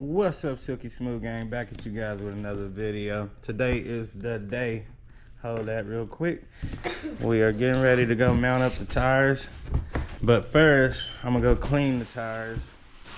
What's up, Silky Smooth Gang? Back at you guys with another video. Today is the day. Hold that real quick. We are getting ready to go mount up the tires, but first I'm gonna go clean the tires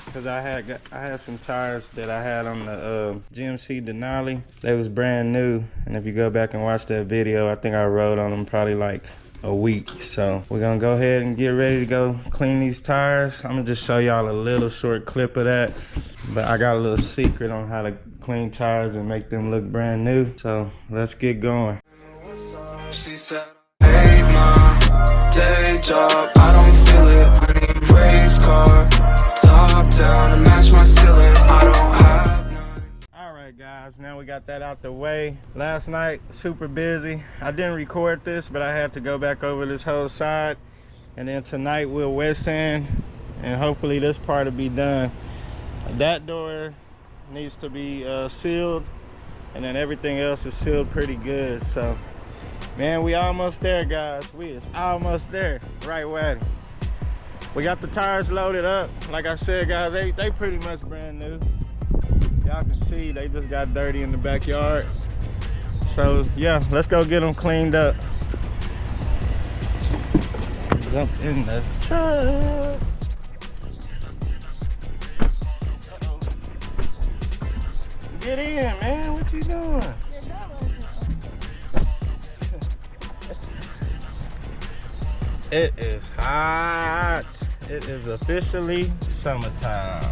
because I had some tires that I had on the GMC Denali. They was brand new, and if you go back and watch that video, I think I rode on them probably like a week. So we're gonna go ahead and get ready to go clean these tires. I'm gonna just show y'all a little short clip of that, but I got a little secret on how to clean tires and make them look brand new. So let's get going. She said, hey mom, day job, I don't feel it. I need race car, top down to match my ceiling. I don't have none. Alright guys, now we got that out the way. Last night, super busy. I didn't record this, but I had to go back over this whole side. And then tonight we'll wet sand, and hopefully this part will be done. That door needs to be sealed, and then everything else is sealed pretty good. So man, we almost there, guys. We is almost there. Right way. We got the tires loaded up. Like I said, guys, they pretty much brand new. Y'all can see they just got dirty in the backyard. So yeah, let's go get them cleaned up. Jump in the truck. Get in, man. What you doing? It is hot. It is officially summertime.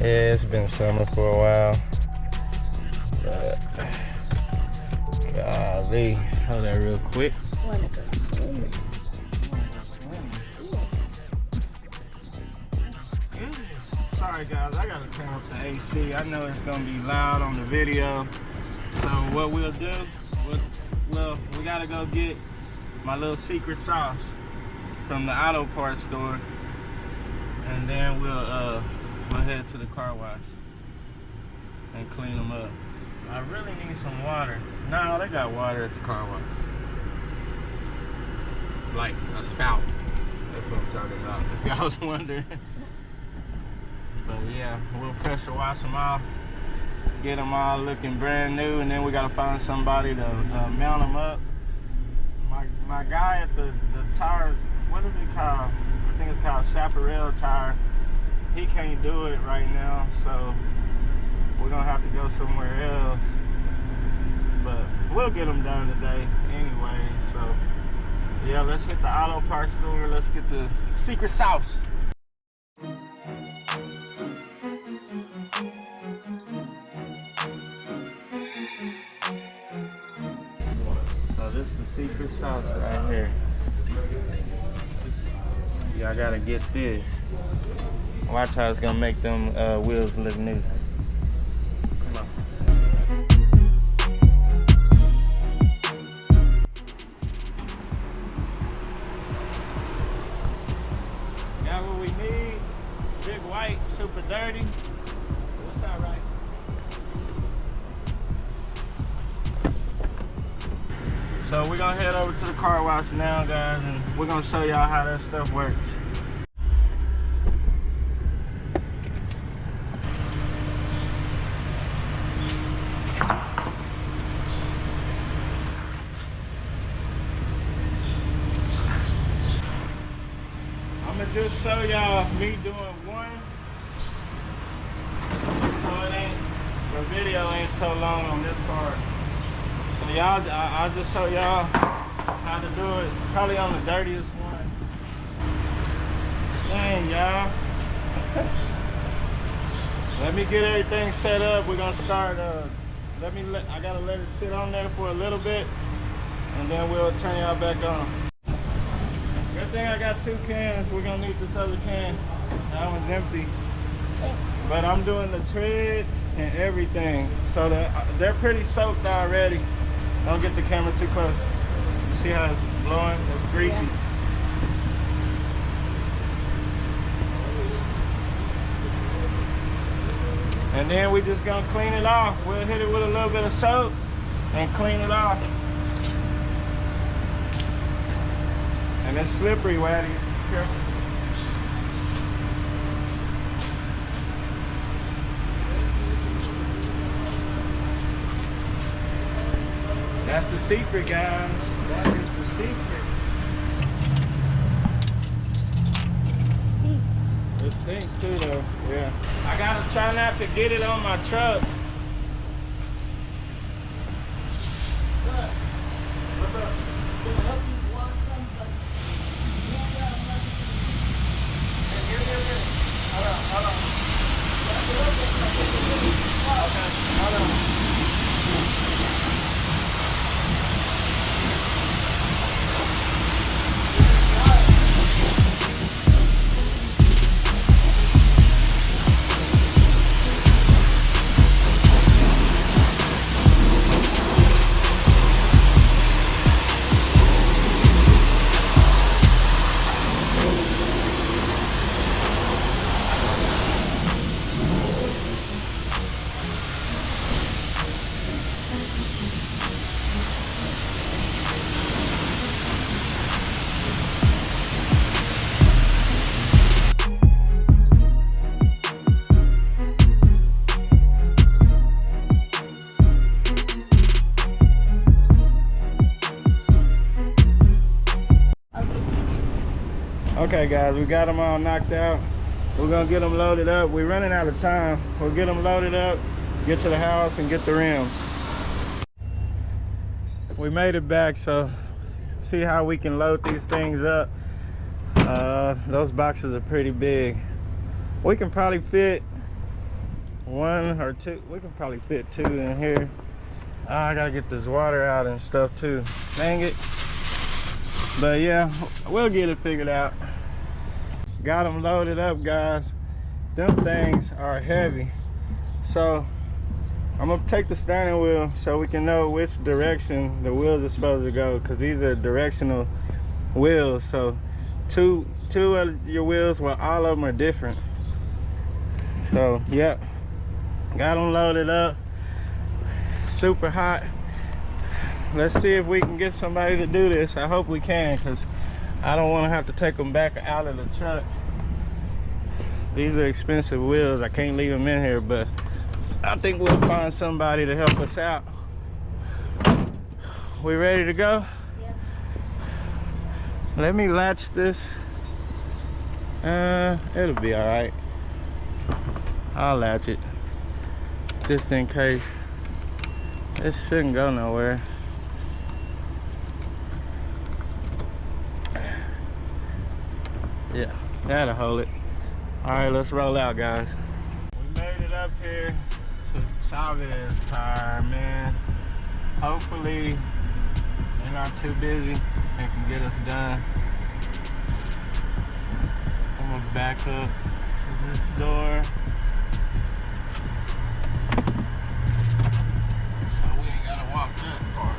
Yeah, it's been summer for a while. But, golly, hold that real quick. Wanna go swimming? Sorry guys, I gotta turn up the AC. I know it's gonna be loud on the video. So what we'll do, we gotta go get my little secret sauce from the auto parts store, and then we'll head to the car wash and clean them up. I really need some water. No, they got water at the car wash. Like a spout. That's what I'm talking about, if y'all was wondering. But yeah, we'll pressure wash them off, get them all looking brand new, and then we gotta find somebody to mount them up. My guy at the tire, what is it called? I think it's called Chaparral Tire. He can't do it right now, so we're gonna have to go somewhere else. But we'll get them done today anyway. So yeah, let's hit the auto parts store. Let's get the secret sauce. So this is the secret sauce right here. Y'all gotta get this. Watch how it's gonna make them wheels look new. Come on. Got what we need. Big white, super dirty. What's all right? So we're gonna head over to the car wash now, guys, and we're gonna show y'all how that stuff works. I'm gonna just show y'all me doing one, so it ain't, the video ain't so long on this part. So y'all, I'll just show y'all how to do it, probably on the dirtiest one. Dang, y'all. Let me get everything set up. We're gonna start, I gotta let it sit on there for a little bit, and then we'll turn y'all back on. Good thing I got two cans. We're gonna need this other can. That one's empty. But I'm doing the tread and everything. So they're pretty soaked already. Don't get the camera too close. You see how it's blowing? It's greasy. Yeah. And then we just gonna clean it off. We'll hit it with a little bit of soap and clean it off. And it's slippery, Waddy. Careful. secret, guys. That is the secret. It stinks too, though. Yeah. I gotta try not to get it on my truck. What's up? Hold on. Okay, hold on. Okay guys, we got them all knocked out. We're gonna get them loaded up. We're running out of time. We'll get them loaded up, get to the house and get the rims. We made it back, so see how we can load these things up. Those boxes are pretty big. We can probably fit one or two. We can probably fit two in here. I gotta get this water out and stuff too. Dang it. But yeah, we'll get it figured out. Got them loaded up, guys. Them things are heavy. So I'm gonna take the steering wheel so we can know which direction the wheels are supposed to go, because these are directional wheels. So two of your wheels, well, all of them are different. So yep, got them loaded up. Super hot. Let's see if we can get somebody to do this. I hope we can, because I don't want to have to take them back out of the truck. These are expensive wheels. I can't leave them in here, but I think we'll find somebody to help us out. We ready to go? Yeah. Let me latch this. It'll be all right. I'll latch it just in case. It shouldn't go nowhere. Yeah, that'll hold it. All right, let's roll out, guys. We made it up here to Chavez Tire, man. Hopefully they're not too busy and can get us done. I'm gonna back up to this door. So we ain't gotta walk that far.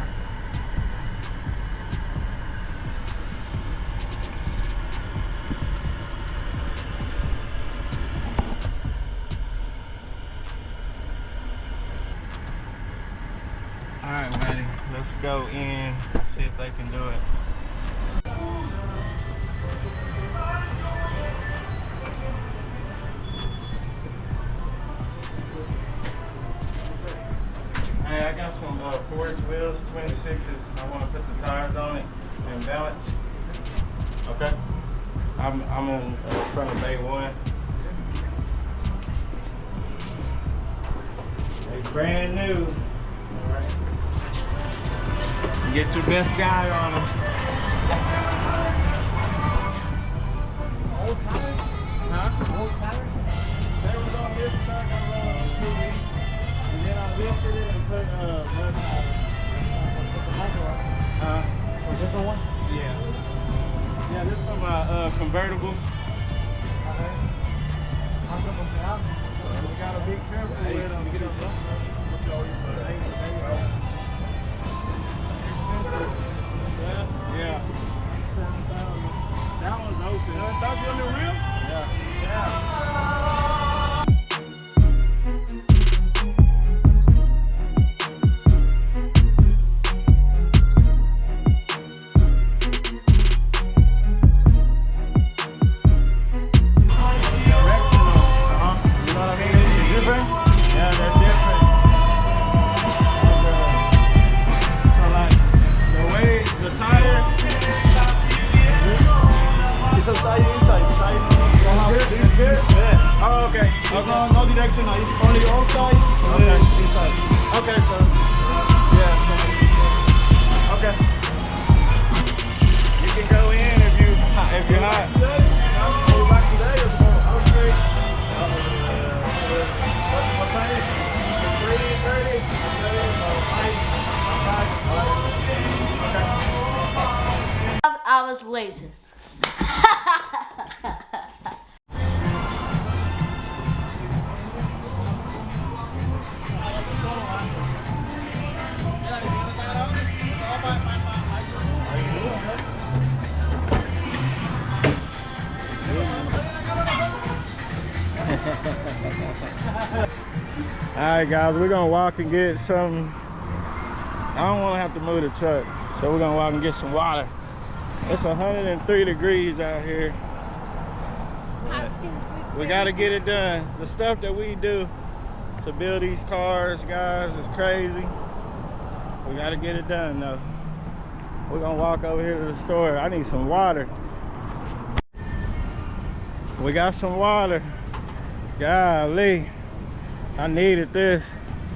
All right, Maddie, let's go in, see if they can do it. Hey, I got some Ford wheels, 26s. I want to put the tires on it and balance. Okay. I'm in front of Bay 1. They brand new. All right. Get your best guy on them. Old tires? Huh? Old tires? They was on this truck. I rolled on 2 weeks. And then I lifted it and put mud tires. Put the motor on. A different one? Yeah. Yeah, this is from my convertible. Okay. I'll put them out. We gotta be careful with them. Yeah. 7,000. That one's open. 7,000 on the real? Yeah. Yeah. No direction, it's only outside. Okay. Inside. Okay, so yeah. Okay. You can go in if you're hot. Go back today or tomorrow? I was great. What time is it? 3:30. 5 hours later. Alright guys, we're gonna walk and get some. I don't want to have to move the truck, so we're gonna walk and get some water. It's 103 degrees out here. But we gotta get it done. The stuff that we do to build these cars, guys, is crazy. We gotta get it done though. We're gonna walk over here to the store. I need some water. We got some water. Golly, I needed this.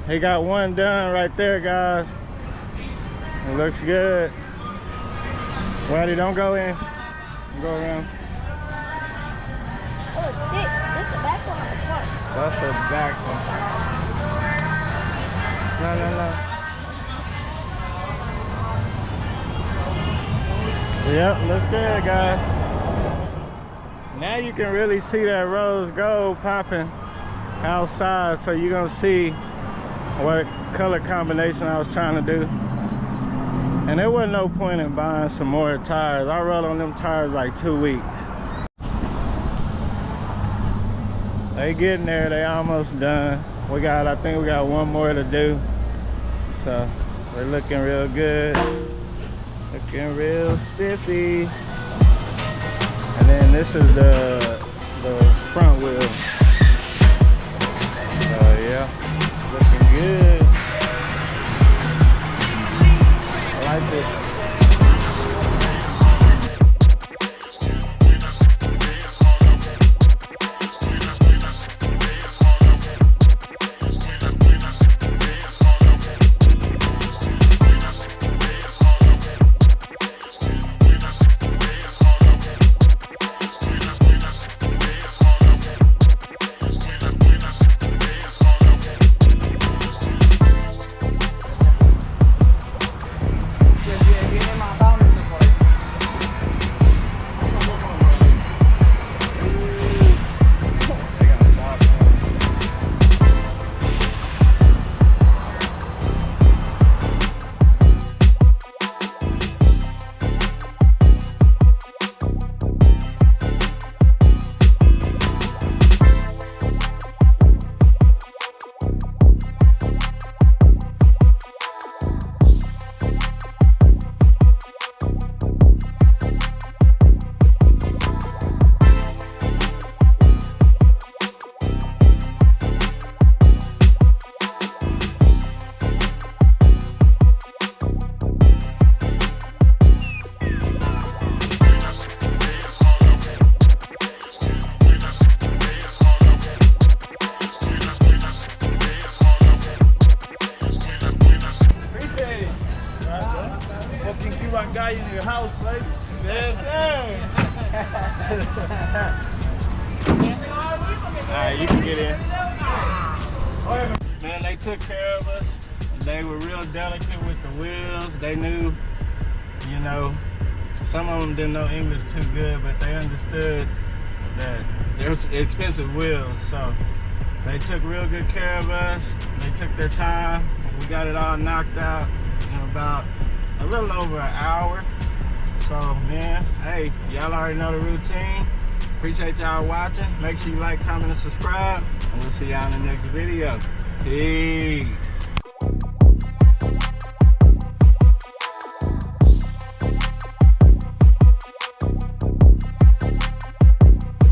He got one done right there, guys. It looks good. Waddy, don't go in. Go around. Oh, that's the back one or the front? That's the back one. No. Yep, looks good, guys. Now you can really see that rose gold popping outside, so you're gonna see what color combination I was trying to do. And there wasn't no point in buying some more tires. I rode on them tires like 2 weeks. They getting there, they almost done. I think we got one more to do. So they're looking real good. Looking real spiffy. And then this is the front wheel. So yeah, looking good. I like it. Cuban guy in your house, right? Yes, sir. Alright, you can get in. Man, they took care of us. They were real delicate with the wheels. They knew, you know, some of them didn't know English too good, but they understood that there's expensive wheels. So they took real good care of us. They took their time. We got it all knocked out in about a little over an hour. So man, hey, y'all already know the routine. Appreciate y'all watching. Make sure you like, comment, and subscribe. And we'll see y'all in the next video. Peace.